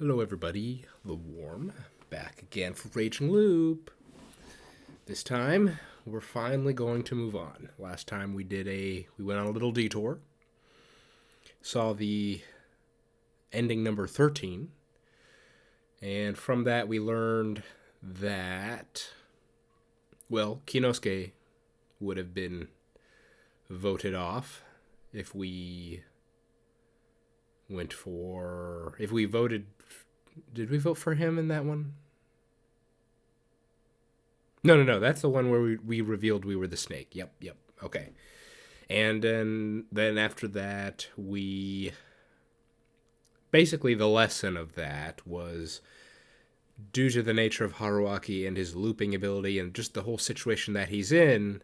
Hello everybody, The Warm, back again for Raging Loop. This time, we're finally going to move on. Last time we went on a little detour, saw the ending number 13, and from that we learned that, well, Kinosuke would have been voted off if we voted. Did we vote for him in that one? No. That's the one where we revealed we were the snake. Yep. Okay. And then after that, basically the lesson of that was, due to the nature of Haruaki and his looping ability and just the whole situation that he's in,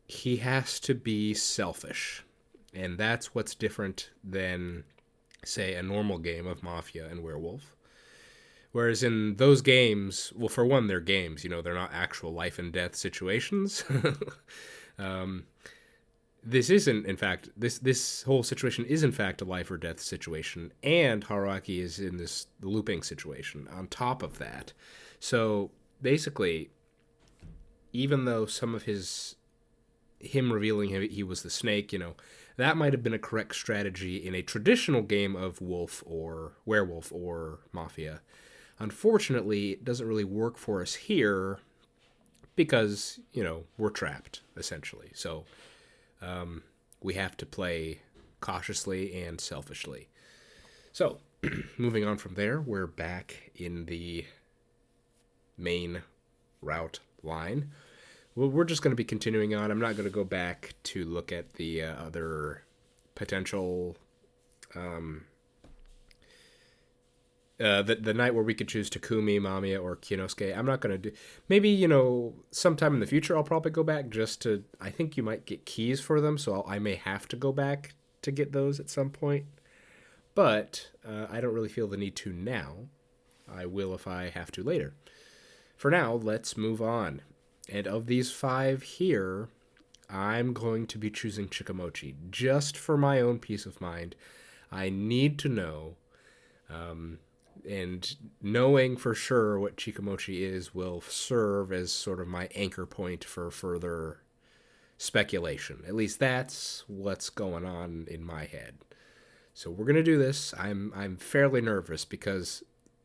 he has to be selfish. And that's what's different than, say, a normal game of Mafia and Werewolf. Whereas in those games, well, for one, they're games. They're not actual life and death situations. This isn't, in fact, this whole situation is, in fact, a life or death situation. And Haruaki is in this looping situation on top of that. So basically, even though some of him revealing he was the snake, that might have been a correct strategy in a traditional game of wolf or werewolf or mafia. Unfortunately, it doesn't really work for us here because, we're trapped, essentially. So we have to play cautiously and selfishly. So, moving on from there, we're back in the main route line. Well, we're just going to be continuing on. I'm not going to go back to look at the other potential... the night where we could choose Takumi, Mamiya, or Kinosuke. I'm not going to do... Maybe, sometime in the future I'll probably go back just to... I think you might get keys for them, so I may have to go back to get those at some point. But I don't really feel the need to now. I will if I have to later. For now, let's move on. And of these 5 here, I'm going to be choosing Chikamochi. Just for my own peace of mind. I need to know... and knowing for sure what Chikamochi is will serve as sort of my anchor point for further speculation. At least that's what's going on in my head. So we're going to do this. I'm fairly nervous because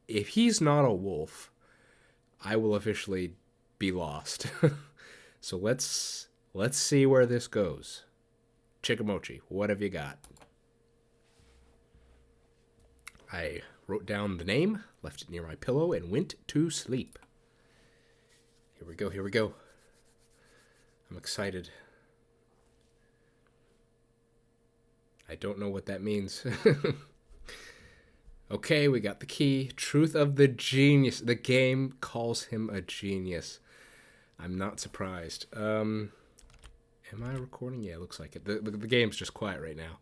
if he's not a wolf, I will officially be lost. So let's see where this goes. Chikamochi, what have you got? I wrote down the name, left it near my pillow, and went to sleep. Here we go. I'm excited. I don't know what that means. Okay, we got the key. Truth of the genius. The game calls him a genius. I'm not surprised. Am I recording? Yeah, it looks like it. The game's just quiet right now.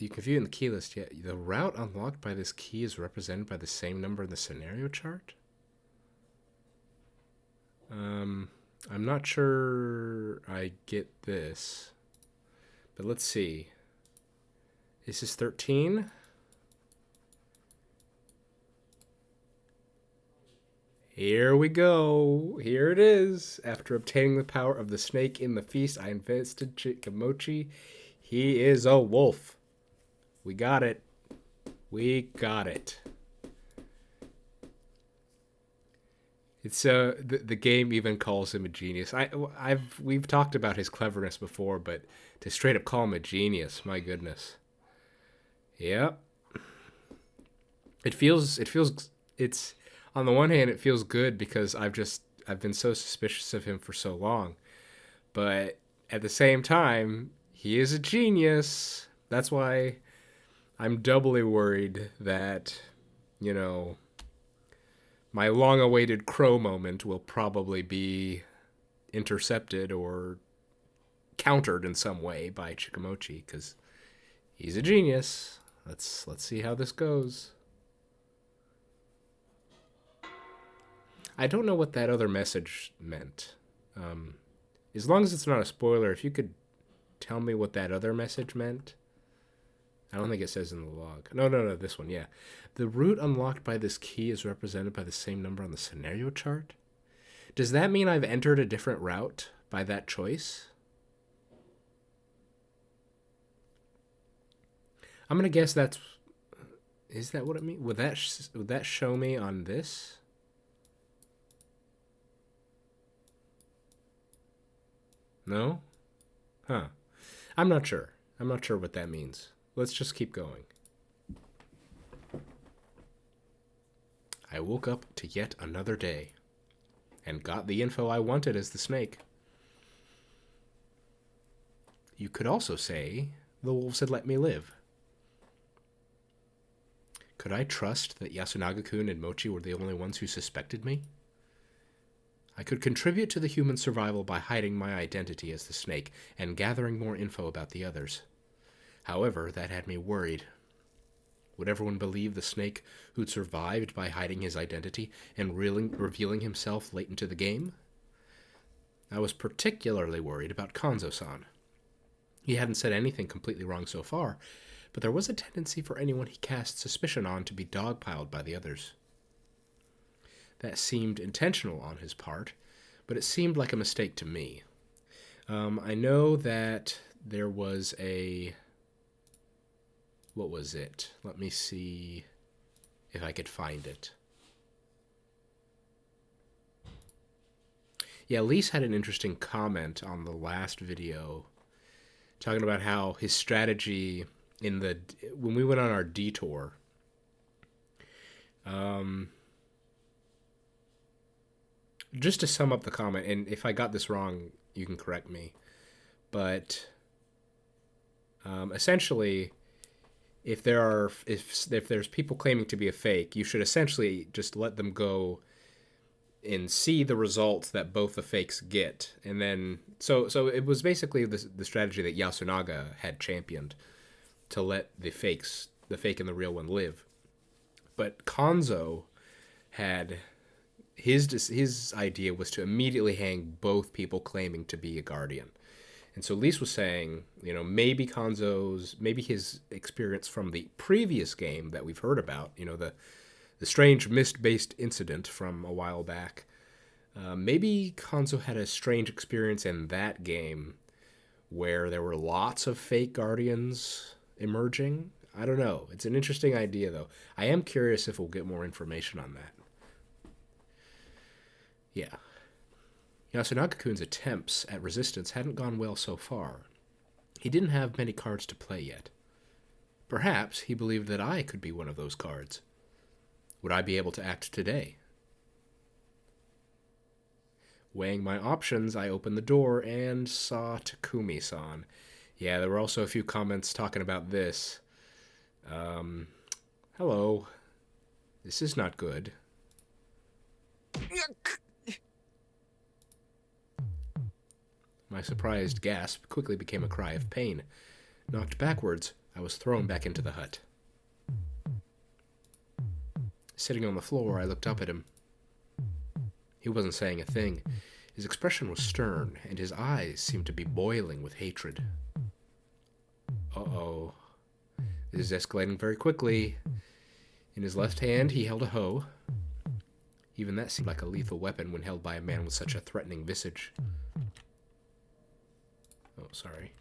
You can view in the key list yet. The route unlocked by this key is represented by the same number in the scenario chart? I'm not sure I get this. But let's see. This is 13. Here we go. Here it is. After obtaining the power of the snake in the feast, I invested Chikamochi. He is a wolf. We got it. It's the game even calls him a genius. We've talked about his cleverness before, but to straight up call him a genius, my goodness. Yep. It's on the one hand it feels good because I've been so suspicious of him for so long. But at the same time, he is a genius. That's why I'm doubly worried that, my long-awaited crow moment will probably be intercepted or countered in some way by Chikamochi, because he's a genius. Let's see how this goes. I don't know what that other message meant. As long as it's not a spoiler, if you could tell me what that other message meant? I don't think it says in the log. No, this one, yeah. The route unlocked by this key is represented by the same number on the scenario chart? Does that mean I've entered a different route by that choice? I'm going to guess that's... Is that what it means? Would that show me on this? No? Huh. I'm not sure. I'm not sure what that means. Let's just keep going. I woke up to yet another day and got the info I wanted as the snake. You could also say the wolves had let me live. Could I trust that Yasunaga-kun and Mochi were the only ones who suspected me? I could contribute to the human survival by hiding my identity as the snake and gathering more info about the others. However, that had me worried. Would everyone believe the snake who'd survived by hiding his identity and revealing himself late into the game? I was particularly worried about Kanzo-san. He hadn't said anything completely wrong so far, but there was a tendency for anyone he cast suspicion on to be dogpiled by the others. That seemed intentional on his part, but it seemed like a mistake to me. I know that there was a... What was it? Let me see if I could find it. Yeah, Lise had an interesting comment on the last video talking about how his strategy when we went on our detour, just to sum up the comment, and if I got this wrong, you can correct me, but essentially, if there's people claiming to be a fake, you should essentially just let them go and see the results that both the fakes get, and then so it was basically the strategy that Yasunaga had championed, to let the fake and the real one live. But Kanzo had his idea was to immediately hang both people claiming to be a guardian. And so Lise was saying, maybe his experience from the previous game that we've heard about, the strange mist-based incident from a while back, maybe Kanzo had a strange experience in that game where there were lots of fake guardians emerging. I don't know. It's an interesting idea, though. I am curious if we'll get more information on that. Yeah. Yasunaga-kun's attempts at resistance hadn't gone well so far. He didn't have many cards to play yet. Perhaps he believed that I could be one of those cards. Would I be able to act today? Weighing my options, I opened the door and saw Takumi-san. Yeah, there were also a few comments talking about this. Hello. This is not good. My surprised gasp quickly became a cry of pain. Knocked backwards, I was thrown back into the hut. Sitting on the floor, I looked up at him. He wasn't saying a thing. His expression was stern, and his eyes seemed to be boiling with hatred. Uh-oh. This is escalating very quickly. In his left hand, he held a hoe. Even that seemed like a lethal weapon when held by a man with such a threatening visage. Oh, sorry.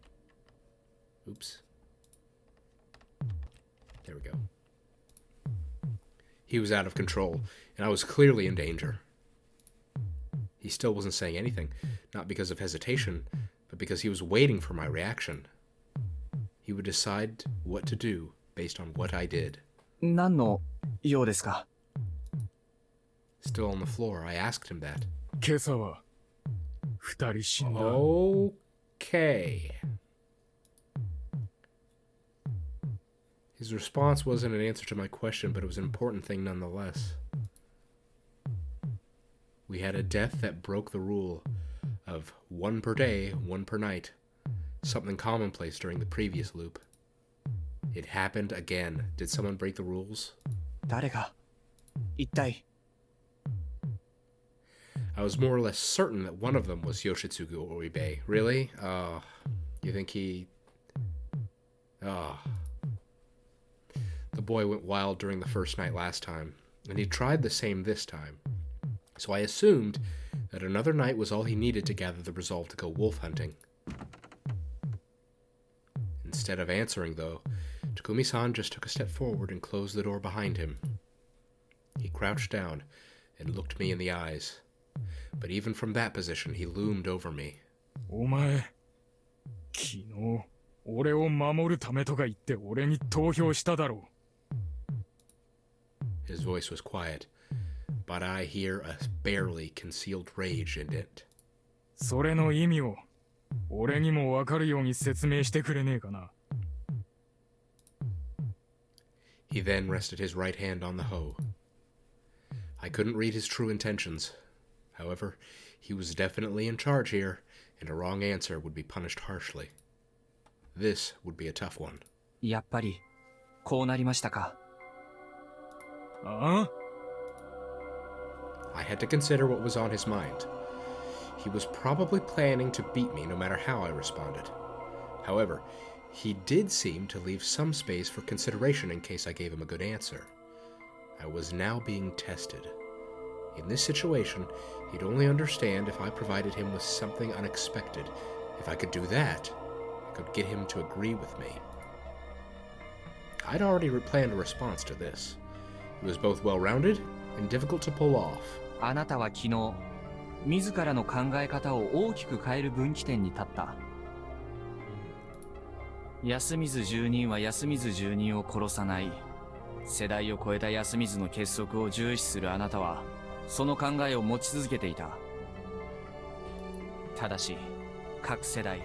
Oops. There we go. He was out of control, and I was clearly in danger. He still wasn't saying anything, not because of hesitation, but because he was waiting for my reaction. He would decide what to do based on what I did. 何の用ですか? Still on the floor, I asked him that. 今朝は二人死んだ。 Okay. His response wasn't an answer to my question, but it was an important thing nonetheless. We had a death that broke the rule of one per day, one per night, something commonplace during the previous loop. It happened again. Did someone break the rules? 誰が? 一体? I was more or less certain that one of them was Yoshitsugu Oribe. Really? You think he... Ah. The boy went wild during the first night last time, and he tried the same this time. So I assumed that another night was all he needed to gather the resolve to go wolf hunting. Instead of answering, though, Takumi-san just took a step forward and closed the door behind him. He crouched down and looked me in the eyes. But even from that position, he loomed over me. お前、昨日、俺を守るためとか言って俺に投票しただろう。 His voice was quiet, but I hear a barely concealed rage in it. それの意味を、俺にも分かるように説明してくれねえかな。He then rested his right hand on the hoe. I couldn't read his true intentions. However, he was definitely in charge here, and a wrong answer would be punished harshly. This would be a tough one. やっぱり、こうなりましたか。ああ I had to consider what was on his mind. He was probably planning to beat me no matter how I responded. However, he did seem to leave some space for consideration in case I gave him a good answer. I was now being tested. In this situation, he'd only understand if I provided him with something unexpected. If I could do that, I could get him to agree with me. I'd already planned a response to this. It was both well-rounded and difficult to pull off. あなたは昨日、自らの考え方を大きく変える分岐点に立った。安水住人は安水住人を殺さない。世代を超えた安水の結束を重視するあなたは、その考えを持ち続けていた。ただし、各世代、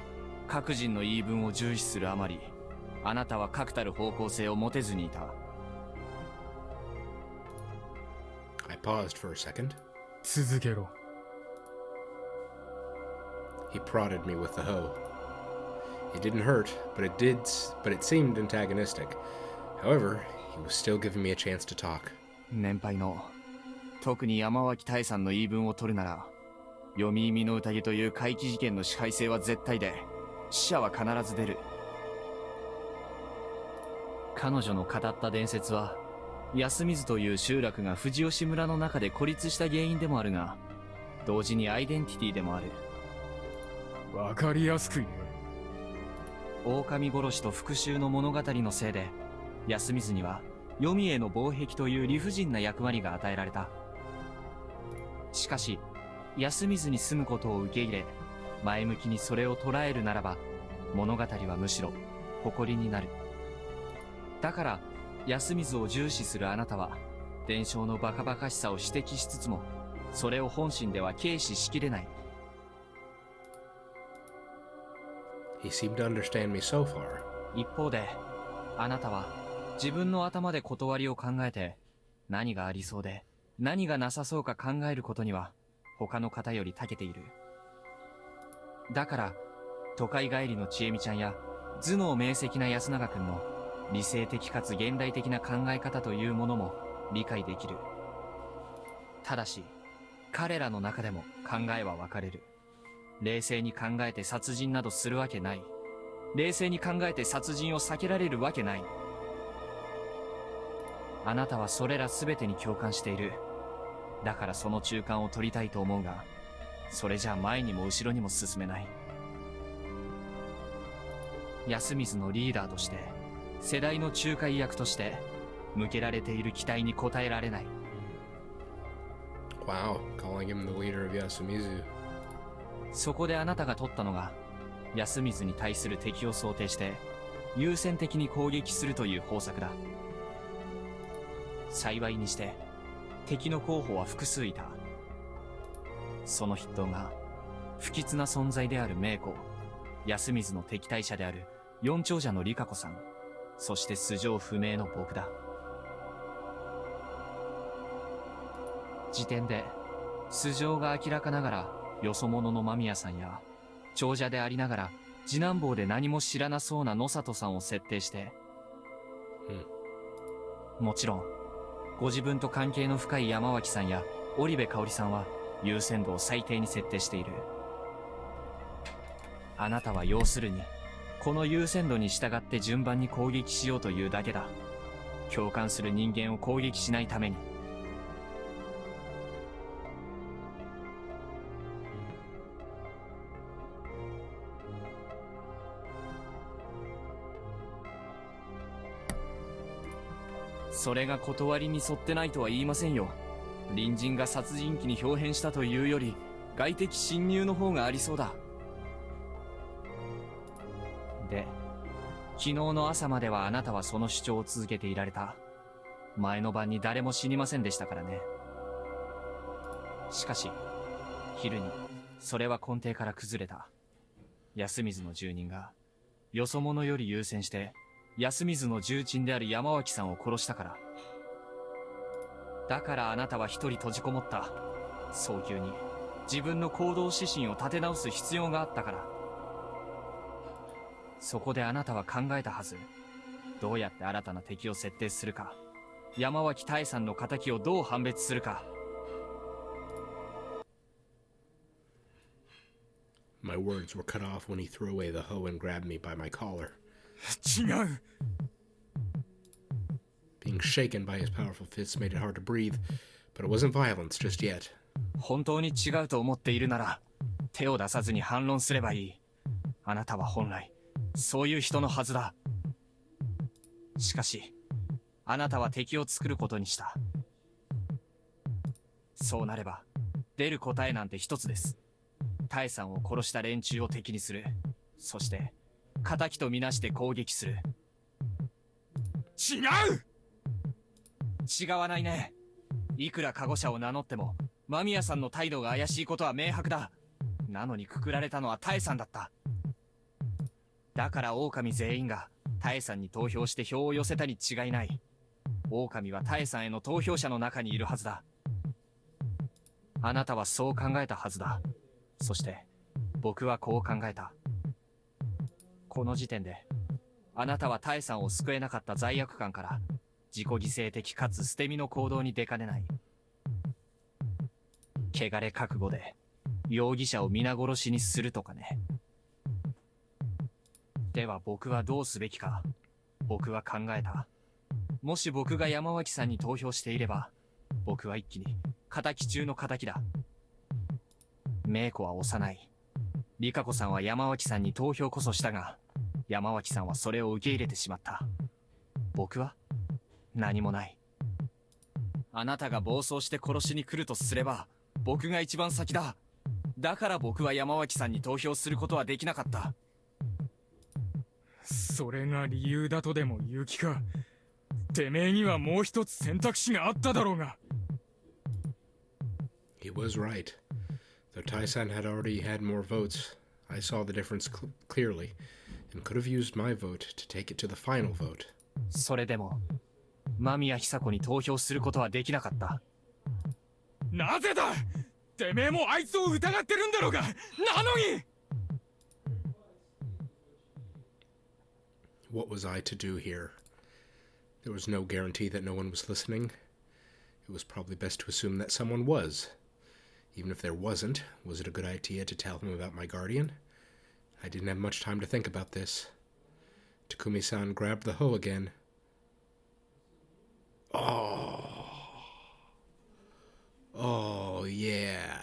各人の言い分を重視するあまり、あなたは確たる方向性を持てずにいた。I paused for a second. 続けろ。 He prodded me with the hoe. It didn't hurt, but it seemed antagonistic. However, he was still giving me a chance to talk. 年配の、特に山脇大さんの言い分を取るなら、読み身の宴という怪奇事件の支配性は絶対で、死者は必ず出る。彼女の語った伝説は、安水という集落が藤吉村の中で孤立した原因でもあるが、同時にアイデンティティでもある。分かりやすく言え。狼殺しと復讐の物語のせいで、安水には黄泉への防壁という理不尽な役割が与えられた。しかし、安水に住むことを受け入れ、前向きにそれを捉えるならば、物語はむしろ誇りになる。だから、安水を重視するあなたは、伝承のバカバカしさを指摘しつつも、それを本心では軽視しきれない。He seemed to understand me so far. 一方で、あなたは自分の頭で断りを考えて、何がありそうで、何がなさそうか考えることには、他の方より長けている。だから、都会帰りの千恵美ちゃんや、頭脳明晰な安永くんの理性的かつ現代的な考え方というものも理解できる。ただし、彼らの中でも考えは分かれる。冷静に考えて殺人などするわけない。冷静に考えて殺人を避けられるわけない。あなたはそれら全てに共感している。だからその中間を取りたいと思うが、それじゃ前にも後ろにも進めない。安水のリーダーとして、世代の仲介役として、向けられている期待に応えられない。Wow, calling him the leader of Yasumizu. そこであなたが取ったのが、安水に対する敵を想定して、優先的に攻撃するという方策だ。幸いにして、敵の候補は複数いた。その筆頭が、不吉な存在である名子、安水の敵対者である四長者の理香子さん、そして素性不明の僕だ。時点で、素性が明らかながら、よそ者の間宮さんや、長者でありながら、次男坊で何も知らなそうな野里さんを設定して、もちろん、ご自分と関係の深い山脇さんや織部香織さんは優先度を最低に設定している。あなたは要するにこの優先度に従って順番に攻撃しようというだけだ。共感する人間を攻撃しないために。それが断りに沿ってないとは言いませんよ。隣人が殺人鬼に表変したというより、外的侵入の方がありそうだ。で、昨日の朝まではあなたはその主張を続けていられた。前の晩に誰も死にませんでしたからね。しかし、昼に、それは根底から崩れた。安水の住人が、よそ者より優先して、安水の重鎮である山脇さんを殺したから。だからあなたは一人閉じこもった。早急に自分の行動指針を立て直す必要があったから。そこであなたは考えたはず。どうやって新たな敵を設定するか。山脇大さんの仇をどう判別するか。My words were cut off when he threw away the hoe and grabbed me by my collar. 違う。Being shaken by his powerful fists made it hard to breathe, but it wasn't violence just yet. 本当に違うと思っているなら、手を出さずに反論すればいい。あなたは本来、そういう人のはずだ。しかし、あなたは敵を作ることにした。そうなれば、出る答えなんて一つです。タエさんを殺した連中を敵にする。そして、仇とみなして攻撃する。違う。違わないね。いくらカゴ者を名乗っても、間宮さんの態度が怪しいことは明白だ。なのにくくられたのはタエさんだった。だから狼全員がタエさんに投票して票を寄せたに違いない。狼はタエさんへの投票者の中にいるはずだ。あなたはそう考えたはずだ。そして僕はこう考えた。この時点であなたはタエさんを救えなかった罪悪感から自己犠牲的かつ捨て身の行動に出かねない。汚れ覚悟で容疑者を皆殺しにするとかね。では僕はどうすべきか。僕は考えた。もし僕が山脇さんに投票していれば、僕は一気に仇中の仇だ。芽子は幼い。理香子さんは山脇さんに投票こそしたが、山脇さんはそれを受け入れてしまった。僕は何もない。あなたが暴走して殺しに来るとすれば、僕が一番先だ。だから僕は山脇さんに投票することはできなかった。それが理由だとでも言う気か。てめえにはもう一つ選択肢があっただろうが。He was right. Though Tai-san had already had more votes, I saw the difference clearly, and could have used my vote to take it to the final vote. それでも、間宮久子に投票することはできなかった。なぜだ。てめえもあいつを疑ってるんだろうが。なのに。What was I to do here? There was no guarantee that no one was listening. It was probably best to assume that someone was. Even if there wasn't, was it a good idea to tell him about my guardian? I didn't have much time to think about this. Takumi-san grabbed the hoe again. Oh, yeah.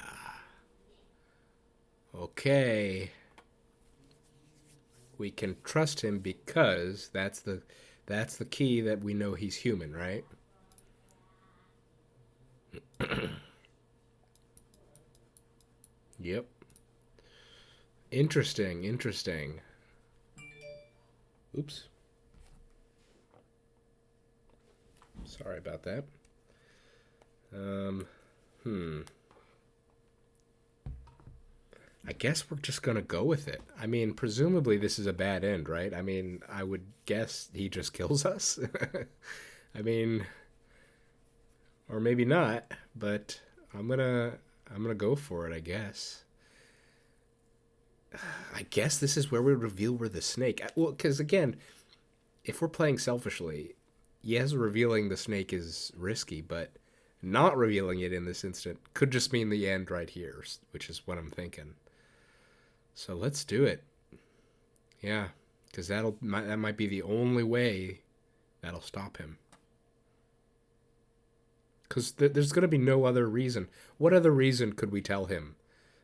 Okay. We can trust him because that's the key that we know he's human, right? Yep. Interesting. Oops. Sorry about that. I guess we're just gonna go with it. I mean, presumably this is a bad end, right? I mean, I would guess he just kills us. I mean, or maybe not, but I'm gonna go for it, I guess. I guess this is where we reveal we're the snake. Well, because again, if we're playing selfishly, yes, revealing the snake is risky, but not revealing it in this instant could just mean the end right here, which is what I'm thinking. So let's do it. Yeah, Because that might be the only way that'll stop him. Because there's going to be no other reason. What other reason could we tell him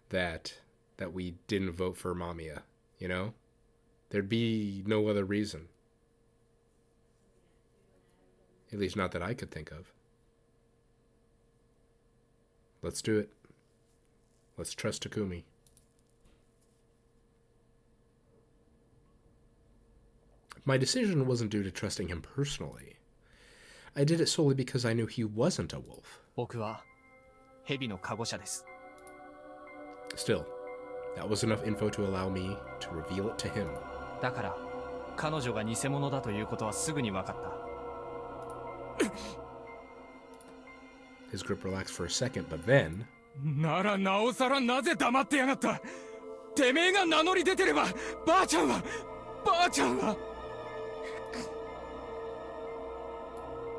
that we didn't vote for Mamiya? You know? There'd be no other reason. At least not that I could think of. Let's do it. Let's trust Takumi. My decision wasn't due to trusting him personally. I did it solely because I knew he wasn't a wolf. 僕は蛇のカゴ車です。 Still, that was enough info to allow me to reveal it to him. だから彼女が偽物だということはすぐに分かった。 His grip relaxed for a second, but then... ならなおさらなぜ黙ってやがった。てめえが名乗り出てればばあちゃんは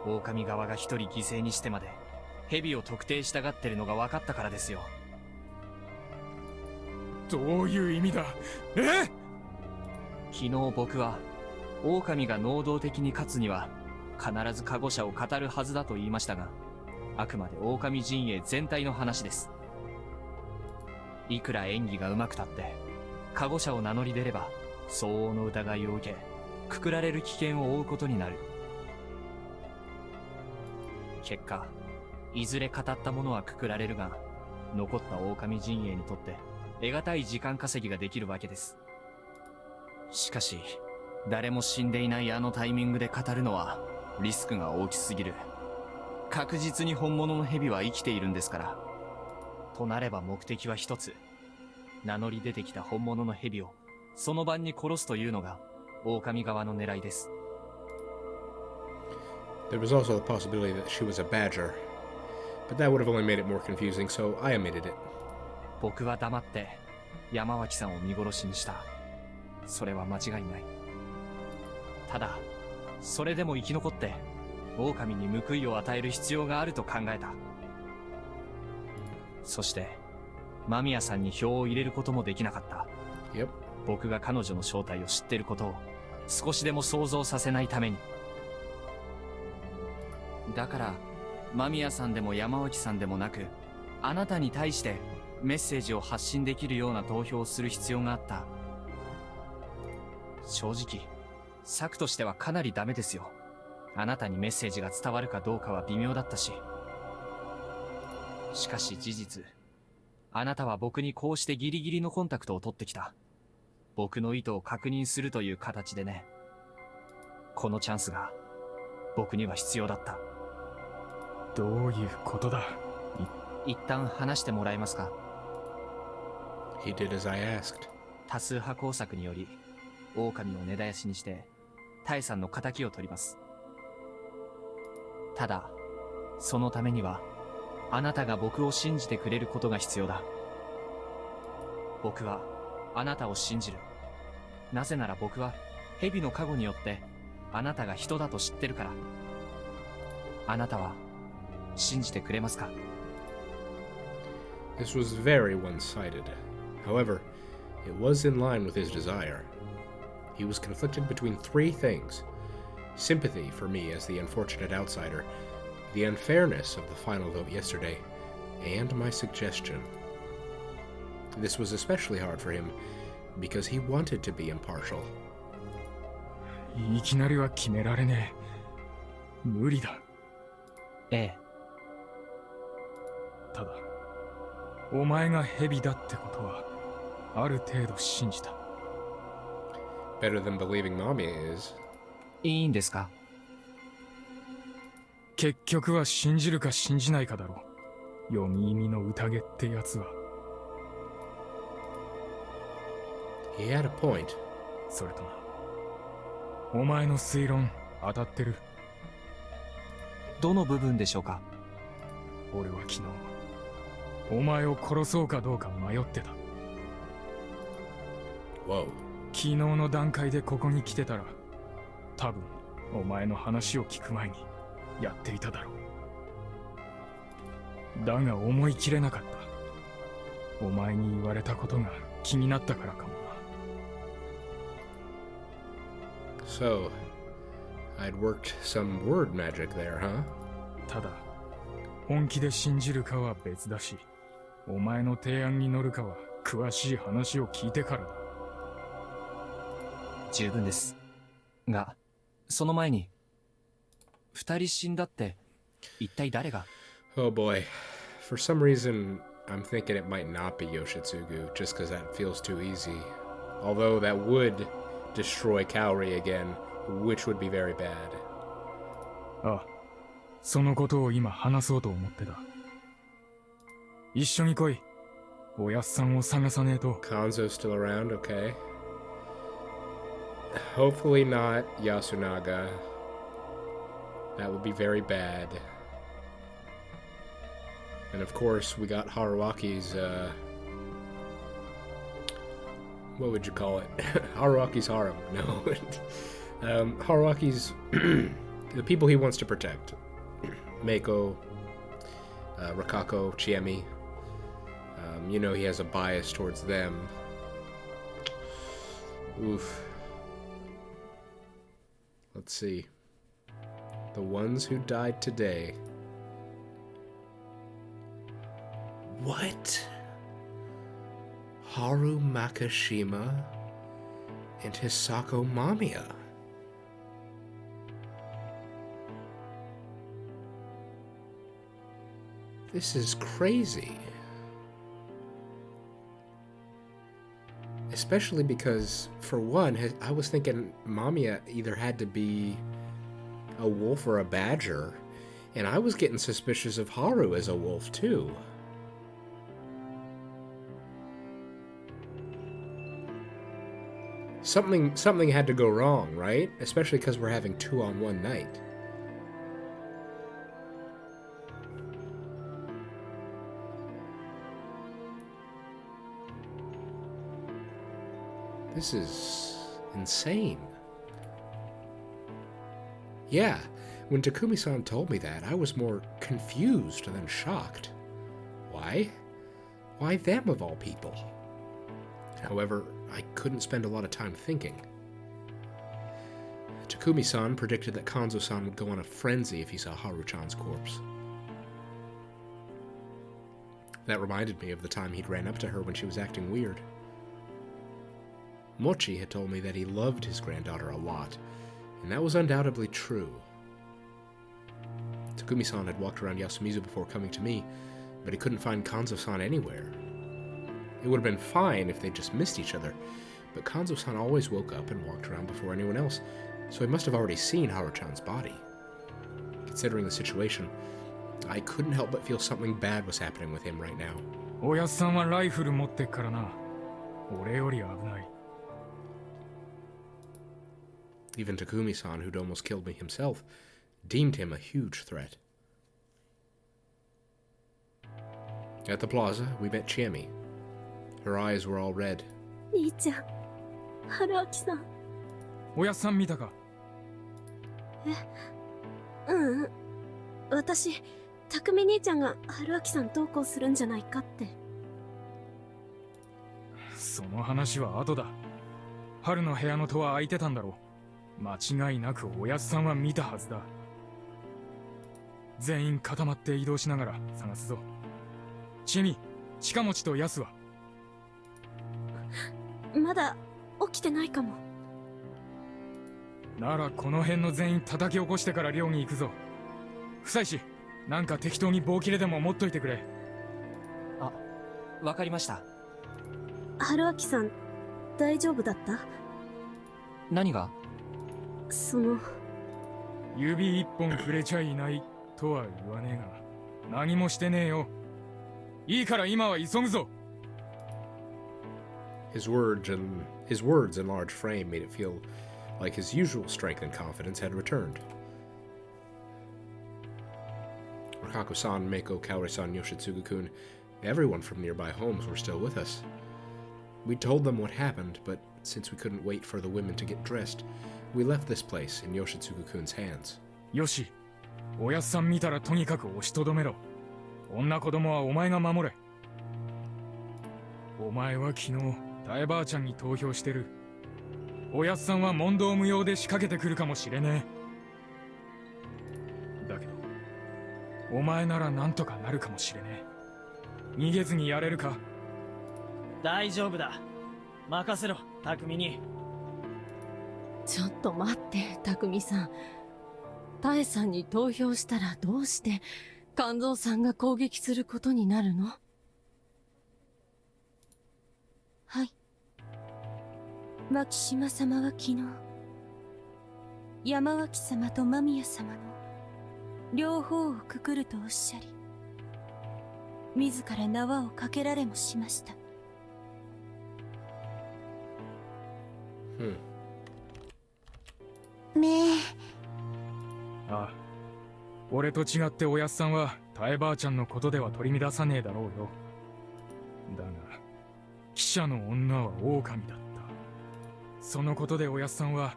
狼側が一人犠牲にしてまで蛇を特定したがってるのが分かったからですよ。どういう意味だ。昨日僕は狼が能動的に勝つには必ずカゴ車を語るはずだと言いましたが、あくまで狼陣営全体の話です。いくら演技が上手くたってカゴ車を名乗り出れば相応の疑いを受けくくられる危険を負うことになる。結果いずれ語ったものはくくられるが、残った狼陣営にとって得難い時間稼ぎができるわけです。しかし誰も死んでいないあのタイミングで語るのはリスクが大きすぎる。確実に本物の蛇は生きているんですから。となれば目的は一つ。名乗り出てきた本物の蛇をその晩に殺すというのが狼側の狙いです。 There was also the possibility that she was a badger, but that would have only made it more confusing, so I omitted it. 僕は黙って山脇さんを見殺しにした。それは間違いない。ただそれでも生き残って狼に報いを与える必要があると考えた。そして間宮さんに票を入れることもできなかった。Yep. 僕が彼女の正体を知っていることを少しでも想像させないために。だから間宮さんでも山脇さんでもなく、あなたに対してメッセージを発信できるような投票をする必要があった。正直策としてはかなりダメですよ。あなたにメッセージが伝わるかどうかは微妙だったし。しかし事実、あなたは僕にこうしてギリギリのコンタクトを取ってきた。僕の意図を確認するという形でね。このチャンスが僕には必要だった。どういうことだ。一旦話してもらえますか。 He did as I asked. 多数派工作により狼を根絶やしにしてタイさんの仇を取ります。ただそのためにはあなたが僕を信じてくれることが必要だ。僕はあなたを信じる。なぜなら僕は蛇の加護によってあなたが人だと知ってるから。あなたは信じてくれますか。 This was very one-sided. However, it was in line with his desire. He was conflicted between three things: sympathy for me as the unfortunate outsider, the unfairness of the final vote yesterday, and my suggestion. This was especially hard for him because he wanted to be impartial. いきなりは決められねえ。無理だ。ええ。ただお前が蛇だってことはある程度信じた。 Better than believing Mamiya is. いいんですか。結局は信じるか信じないかだろう。読み意味の宴ってやつは。He had a point. それとな、お前の推論当たってる。どの部分でしょうか。俺は昨日お前を殺そうかどうか迷ってた。 Whoa. 昨日の段階でここに来てたら多分お前の話を聞く前にやっていただろう。だが思い切れなかった。お前に言われたことが気になったからかもな。So, I'd worked some word magic there, huh? ただ本気で信じるかは別だし、お前の提案に乗るかは詳しい話を聞いてからだ。十分です。が、その前に、二人死んだって、一体誰が？ Oh boy. For some reason, I'm thinking it might not be Yoshitsugu, just because that feels too easy. Although that would destroy Kaori again, which would be very bad. ああ、そのことを今話そうと思ってた。一緒に来い。おやっさんを探さねえと。 Kanzo's still around, okay. Hopefully not Yasunaga. That would be very bad. And of course, we got Haruaki's, what would you call it? Haruaki's harem. No. Haruaki's, the people he wants to protect. Meiko, Rakako, Chiemi. You know he has a bias towards them. Oof. Let's see. The ones who died today. What? Haru Makashima and Hisako Mamiya. This is crazy. Especially because, for one, I was thinking Mamiya either had to be a wolf or a badger, and I was getting suspicious of Haru as a wolf too. Something had to go wrong, right? Especially because we're having 2-on-1 night. This is insane. Yeah, when Takumi-san told me that, I was more confused than shocked. Why? Why them of all people? However, I couldn't spend a lot of time thinking. Takumi-san predicted that Kanzo-san would go on a frenzy if he saw Haru-chan's corpse. That reminded me of the time he'd ran up to her when she was acting weird. Mochi had told me that he loved his granddaughter a lot, and that was undoubtedly true. Takumi-san had walked around Yasumizu before coming to me, but he couldn't find Kanzo-san anywhere. It would have been fine if they'd just missed each other, but Kanzo-san always woke up and walked around before anyone else, so he must have already seen Haru-chan's body. Considering the situation, I couldn't help but feel something bad was happening with him right now. おやっさんはライフル持ってっからな。俺より危ない。 Even Takumi-san, who'd almost killed me himself, deemed him a huge threat. At the plaza, we met Chiemi. Her eyes were all red. 兄ちゃん、春明さん。おやっさん見たか？私、匠兄ちゃんが春明さんどうこうするんじゃないかって。その話は後だ。春の部屋の戸は開いてたんだろう。間違いなくおやっさんは見たはずだ。全員固まって移動しながら探すぞ。チミ、近持とヤスは？まだ起きてないかも。ならこの辺の全員叩き起こしてから寮に行くぞ。夫妻氏、なんか適当に棒切れでも持っといてくれ。あ、わかりました。春明さん、大丈夫だった？何が？その指一本触れちゃいないとは言わねえが、何もしてねえよ。いいから今は急ぐぞ。His words and large frame made it feel like his usual strength and confidence had returned. Rakako-san, Meiko, Kaori-san, Yoshitsugu-kun, everyone from nearby homes were still with us. We told them what happened, but since we couldn't wait for the women to get dressed, we left this place in Yoshitsugu-kun's hands. よし、おやっさん見たらとにかく押しとどめろ。女子供はお前が守れ。お前は昨日、大ばあちゃんに投票してる。おやっさんは問答無用で仕掛けてくるかもしれねえ。だけどお前ならなんとかなるかもしれねえ。逃げずにやれるか？大丈夫だ。任せろ、匠に。ちょっと待って、匠さん。タエさんに投票したらどうして肝臓さんが攻撃することになるの？はい。牧島様は昨日、山脇様と間宮様の両方をくくるとおっしゃり、自ら縄をかけられもしました。ねえ。ああ、俺と違っておやっさんはタエばあちゃんのことでは取り乱さねえだろうよ。だが記者の女は狼だった。そのことでおやっさんは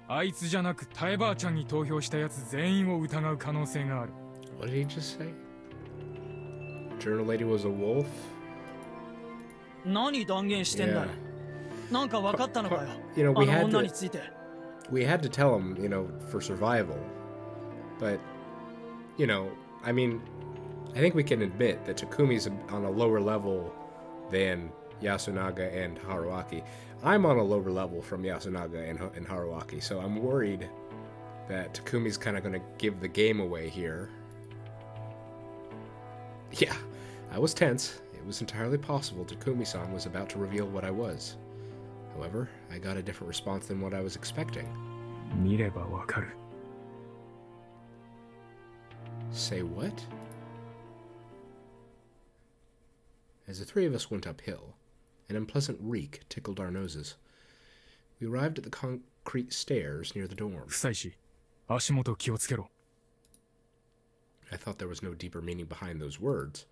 あいつじゃなくタエばあちゃんに投票したやつ全員を疑う可能性がある。 What did he just say? Journal lady was a wolf? 何断言してんだよ。なんか分かったのかよ。You know, あ we の had 女 to について。we had to tell him, you know, for survival. But, you know, I mean, I think we can admit that Takumi's on a lower level than Yasunaga and Haruaki. I'm on a lower level from Yasunaga and Haruaki, so I'm worried that Takumi's kind of going to give the game away here. Yeah, I was tense. It was entirely possible Takumi-san was about to reveal what I was. However, I got a different response than what I was expecting. 見ればわかる。 Say what? As the three of us went uphill, an unpleasant reek tickled our noses. We arrived at the concrete stairs near the dorm. 不妻子、足元気をつけろ。 I thought there was no deeper meaning behind those words,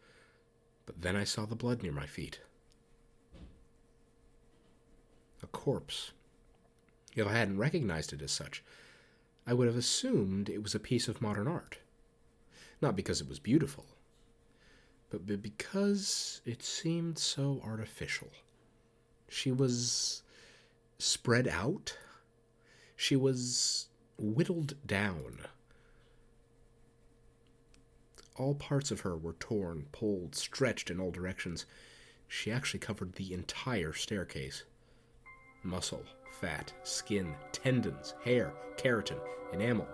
but then I saw the blood near my feet. A corpse. If I hadn't recognized it as such, I would have assumed it was a piece of modern art. Not because it was beautiful, but because it seemed so artificial. She was spread out. She was whittled down. All parts of her were torn, pulled, stretched in all directions. She actually covered the entire staircase. Muscle, fat, skin, tendons, hair, keratin, enamel,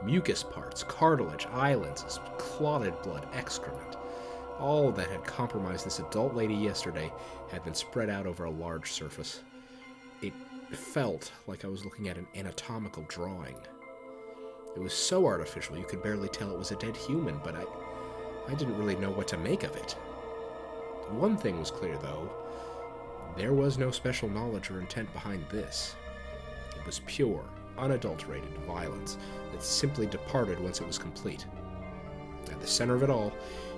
mucus parts, cartilage, eyelids, clotted blood, excrement. All that had compromised this adult lady yesterday had been spread out over a large surface. It felt like I was looking at an anatomical drawing. It was so artificial you could barely tell it was a dead human, but I didn't really know what to make of it. One thing was clear, though. There was no special knowledge or intent behind this. It was pure, unadulterated violence that simply departed once it was complete. At the center of it all,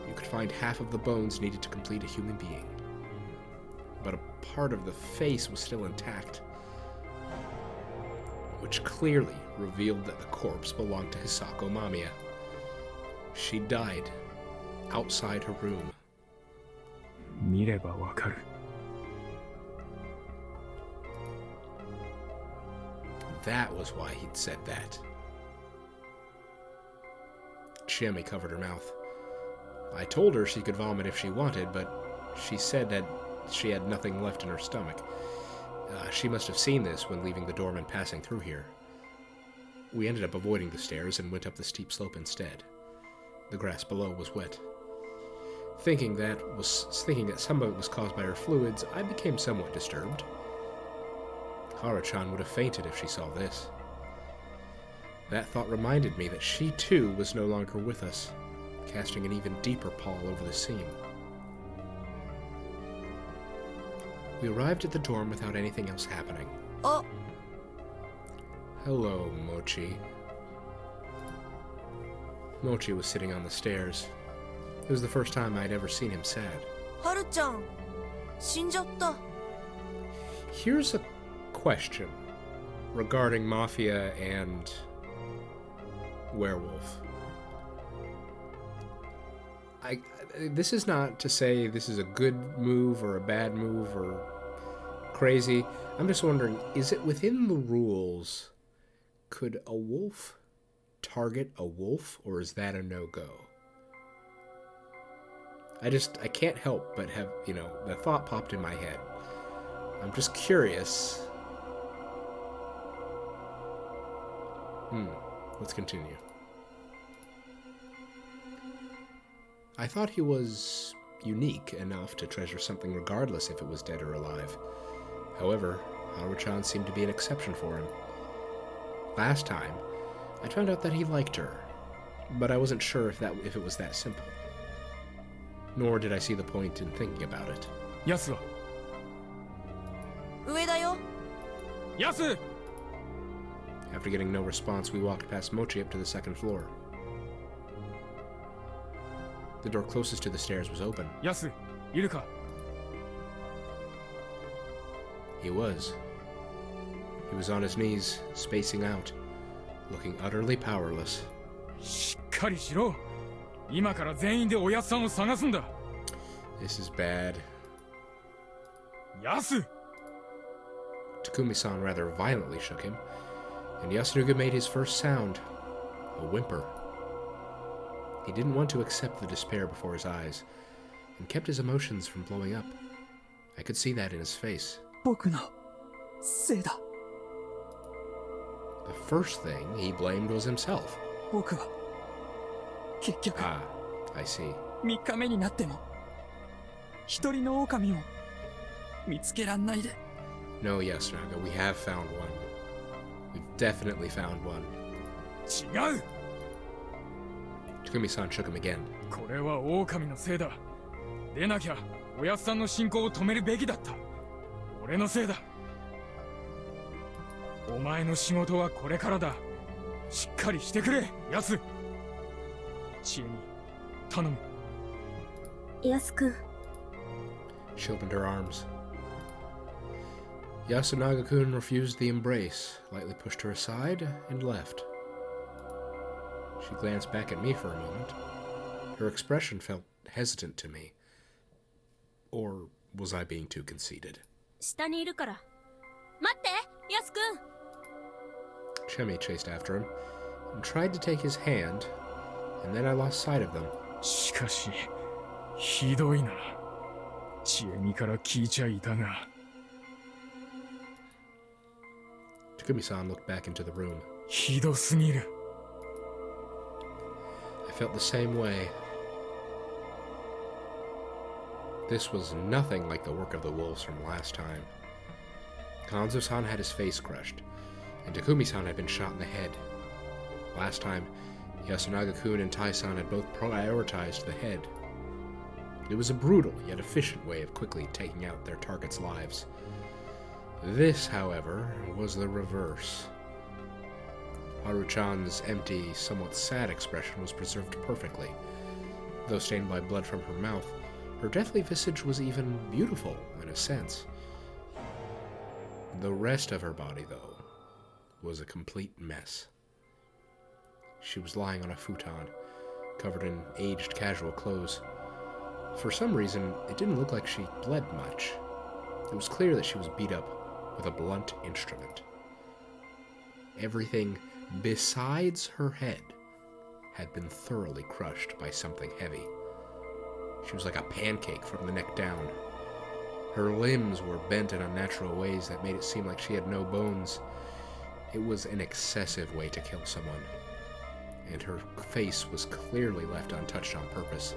you could find half of the bones needed to complete a human being. But a part of the face was still intact, which clearly revealed that the corpse belonged to Hisako Mamiya. She died outside her room. 見ればわかる。 That was why he'd said that. Chiemi covered her mouth. I told her she could vomit if she wanted, but she said that she had nothing left in her stomach. She must have seen this when leaving the dorm and passing through here. We ended up avoiding the stairs and went up the steep slope instead. The grass below was wet. Thinking that some of it was caused by her fluids, I became somewhat disturbed. Hara-chan would have fainted if she saw this. That thought reminded me that she too was no longer with us, casting an even deeper pall over the scene. We arrived at the dorm without anything else happening. Oh! Hello, Mochi. Mochi was sitting on the stairs. It was the first time I'd ever seen him sad. Haru-chan, 死んじゃった。 Here's a question regarding Mafia and Werewolf. This is not to say this is a good move or a bad move or crazy. I'm just wondering, is it within the rules? Could a wolf target a wolf, or is that a no-go? I can't help but have, the thought popped in my head. I'm just curious. Let's continue. I thought he was unique enough to treasure something regardless if it was dead or alive. However, Haru-chan seemed to be an exception for him. Last time, I found out that he liked her, but I wasn't sure if it was that simple. Nor did I see the point in thinking about it. Yasu 上だよ。 Yasu! After getting no response, we walked past Mochi up to the second floor. The door closest to the stairs was open. Yasu, いるか? He was. He was on his knees, spacing out, looking utterly powerless. しっかりしろ。今から全員でおやっさんを探すんだ。 This is bad. ヤス! Takumi-san rather violently shook him, and Yasunuga made his first sound, a whimper. He didn't want to accept the despair before his eyes, and kept his emotions from blowing up. I could see that in his face. 僕のせいだ。 The first thing he blamed was himself. 僕は結局 Ah, I see. 3日目になっても一人の狼を見つけらんないで。 No, Yasunaga, we have found one. We've definitely found one. 違う! Takumi-san shook him again. これは狼のせいだ。でなきゃおやっさんの進行を止めるべきだった。俺のせいだ。お前の仕事はこれからだ。しっかりしてくれ、ヤス。知恵に頼む。ヤス君。 She opened her arms. Yasunaga-kun refused the embrace, lightly pushed her aside, and left. She glanced back at me for a moment. Her expression felt hesitant to me. Or was I being too conceited? 下にいるから。待って、ヤス君。 Chemi chased after him, and tried to take his hand, and then I lost sight of them. しかし、ひどいな。知恵にから聞いちゃいたが。Takumi-san looked back into the room. ひどすぎる。 I felt the same way. This was nothing like the work of the wolves from last time. Kanzo-san had his face crushed, and Takumi-san had been shot in the head. Last time, Yasunaga-kun and Tai-san had both prioritized the head. It was a brutal yet efficient way of quickly taking out their targets' lives. This, however, was the reverse. Haru-chan's empty, somewhat sad expression was preserved perfectly. Though stained by blood from her mouth, her deathly visage was even beautiful, in a sense. The rest of her body, though, was a complete mess. She was lying on a futon, covered in aged casual clothes. For some reason, it didn't look like she bled much. It was clear that she was beat up with a blunt instrument. Everything besides her head had been thoroughly crushed by something heavy. She was like a pancake from the neck down. Her limbs were bent in unnatural ways that made it seem like she had no bones. It was an excessive way to kill someone, and her face was clearly left untouched on purpose.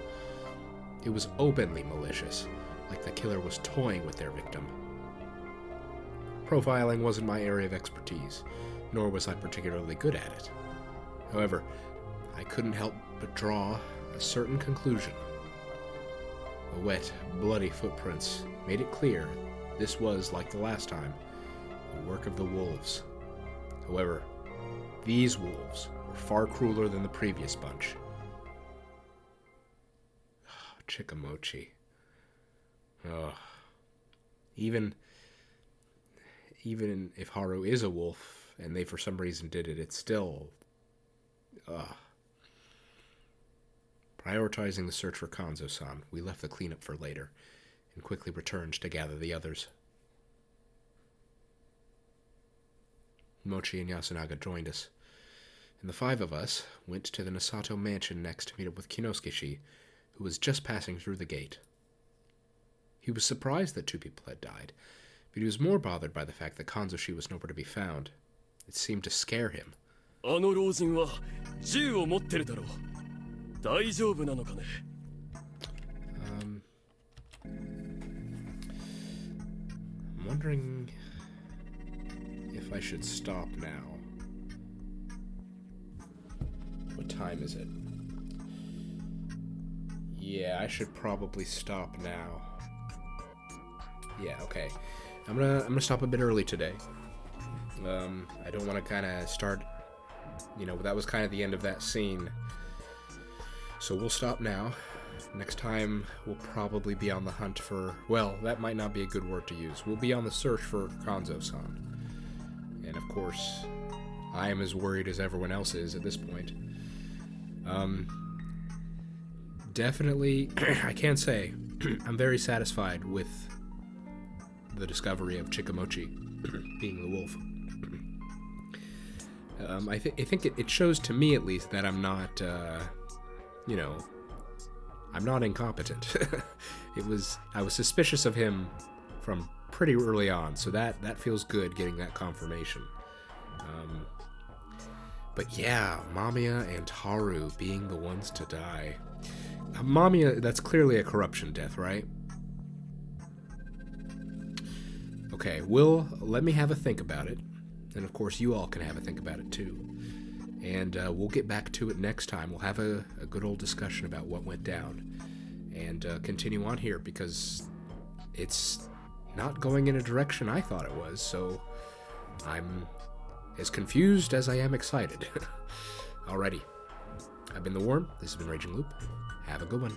It was openly malicious, like the killer was toying with their victim. Profiling wasn't my area of expertise, nor was I particularly good at it. However, I couldn't help but draw a certain conclusion. The wet, bloody footprints made it clear this was, like the last time, the work of the wolves. However, these wolves were far crueler than the previous bunch. Chikamochi. Oh. Even if Haru is a wolf, and they for some reason did it, it's still... Prioritizing the search for Kanzo-san, we left the cleanup for later, and quickly returned to gather the others. Mochi and Yasunaga joined us, and the 5 of us went to the Nasato mansion next to meet up with Kinosuke-shi, who was just passing through the gate. He was surprised that 2 people had died, but he was more bothered by the fact that Kanzo-shi was nowhere to be found. It seemed to scare him. あの老人は銃を持ってるだろう。大丈夫なのかね。I'm wondering if I should stop now. What time is it? Yeah, I should probably stop now. Yeah, okay. I'm gonna stop a bit early today. I don't want to kind of start, you know, that was kind of the end of that scene. So we'll stop now. Next time, we'll probably be on the hunt for, well, that might not be a good word to use. We'll be on the search for Kanzo-san. And of course, I am as worried as everyone else is at this point. Definitely, I can say, I'm very satisfied with the discovery of Chikamochi being the wolf. I think it shows to me, at least, that I'm not, you know, I'm not incompetent. I was suspicious of him from pretty early on, so that feels good, getting that confirmation. But yeah, Mamiya and Haru being the ones to die. Mamiya, that's clearly a corruption death, right? Okay, let me have a think about it. And of course, you all can have a think about it too. And we'll get back to it next time. We'll have a good old discussion about what went down. And continue on here, because it's not going in a direction I thought it was. So I'm as confused as I am excited. Alrighty. I've been The Worm. This has been Raging Loop. Have a good one.